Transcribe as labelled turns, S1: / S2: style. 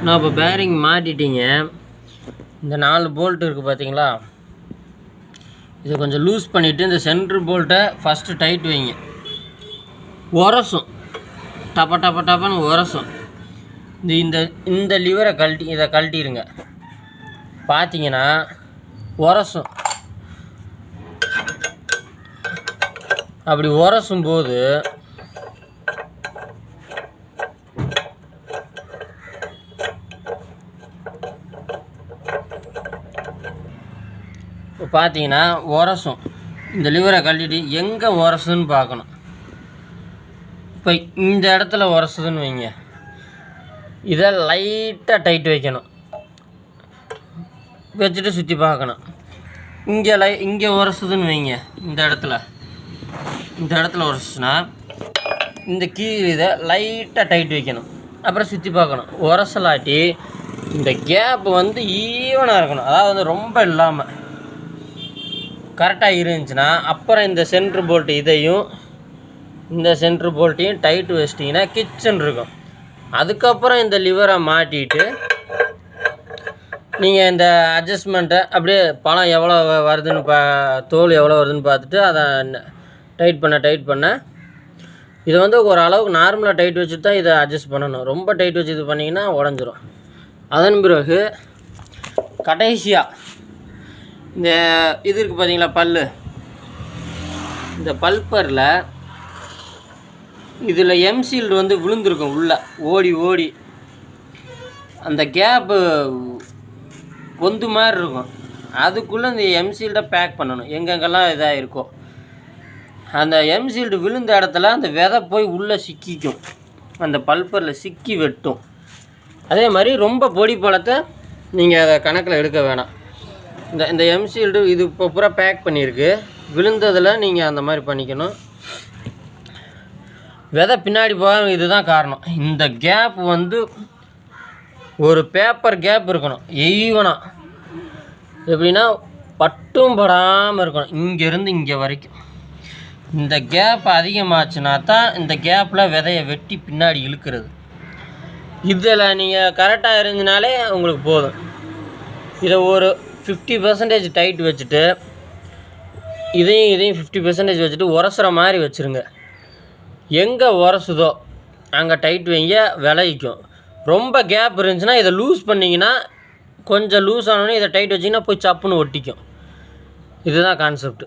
S1: நான் இப்போ பேரிங் மாட்டிட்டீங்க. இந்த 4 போல்ட் இருக்குது பார்த்தீங்களா, இதை கொஞ்சம் லூஸ் பண்ணிவிட்டு இந்த சென்ட்ரு போல்ட்டை ஃபஸ்ட்டு டைட் வைங்க. உரசும், டப்ப டப்ப டப்பன்னு உரசும். இந்த இந்த லிவரை இதை கழட்டிடுங்க. பார்த்தீங்கன்னா உரசும். அப்படி உரசும் போது பார்த்தீங்கன்னா உரசும். இந்த லிவரை கழட்டிட்டு எங்கே உரசுன்னு பார்க்கணும். இப்போ இந்த இடத்துல உரசுதுன்னு வைங்க, இதை லைட்டாக டைட் வைக்கணும். வச்சுட்டு சுற்றி பார்க்கணும். இங்கே உரசுதுன்னு வைங்க, இந்த இடத்துல உரசுனா இந்த கீழ் இதை லைட்டாக டைட் வைக்கணும். அப்புறம் சுற்றி பார்க்கணும். உரசலாட்டி இந்த கேப் வந்து ஈவனாக இருக்கணும். அதாவது ரொம்ப இல்லாமல் கரெக்டாக இருந்துச்சுன்னா அப்புறம் இந்த சென்ட்ரு போல்ட்டு இதையும் இந்த சென்ட்ரு போல்ட்டையும் டைட்டு வச்சிட்டிங்கன்னா கிச்சன் இருக்கும். அதுக்கப்புறம் இந்த லிவரை மாட்டிட்டு நீங்கள் இந்த அட்ஜஸ்ட்மெண்ட்டை அப்படியே பழம் எவ்வளோ வருதுன்னு தோல் எவ்வளோ வருதுன்னு பார்த்துட்டு அதை டைட் பண்ண இதை வந்து ஒரு அளவுக்கு நார்மலாக டைட் வச்சுட்டு தான் இதை அட்ஜஸ்ட் பண்ணணும். ரொம்ப டைட் வச்சு இது பண்ணிங்கன்னா உடஞ்சிரும். அதன் பிறகு கடைசியாக இந்த இது இருக்குது பார்த்தீங்களா, இந்த பல்பரில் இதில் எம்சீல்டு வந்து விழுந்திருக்கும் உள்ளே ஓடி அந்த கேப்பு பொந்து மாதிரி இருக்கும். அதுக்குள்ளே இந்த எம்சீல்டை பேக் பண்ணணும். எங்கெங்கெல்லாம் இதாக இருக்கோ அந்த எம்சீல்டு விழுந்த இடத்துல அந்த விதை போய் உள்ளே சிக்கிக்கும். அந்த பல்பரில் சிக்கி வெட்டும். அதே மாதிரி ரொம்ப பொடி பழத்தை நீங்கள் அதை கணக்கில் எடுக்க வேணாம். இந்த எம்சீல்டு இது இப்போ பூரா பேக் பண்ணியிருக்கு. விழுந்ததில் நீங்கள் அந்த மாதிரி பண்ணிக்கணும். விதை பின்னாடி போக இதுதான் காரணம். இந்த கேப் வந்து ஒரு பேப்பர் கேப் இருக்கணும் ஈவனாக. எப்படின்னா பட்டும் படாமல் இருக்கணும். இங்கேருந்து இங்கே வரைக்கும் இந்த கேப் அதிகமாச்சுன்னா தான் இந்த கேப்பில் விதையை வெட்டி பின்னாடி இழுக்கிறது. இதில் நீங்கள் கரெக்டாக இருந்ததுனாலே உங்களுக்கு போதும். இதை ஒரு 50% டைட் வச்சுட்டு இதையும் 50% வச்சுட்டு உரசுற மாதிரி வச்சுருங்க. எங்கே உரசுதோ அங்கே டைட் வைங்க, விளைவிக்கும். ரொம்ப கேப் இருந்துச்சுன்னா இதை லூஸ் பண்ணிங்கன்னா, கொஞ்சம் லூஸ் ஆனோடனே இதை டைட் வச்சிங்கன்னா போய் சப்புன்னு ஒட்டிக்கும். இதுதான் கான்செப்ட்.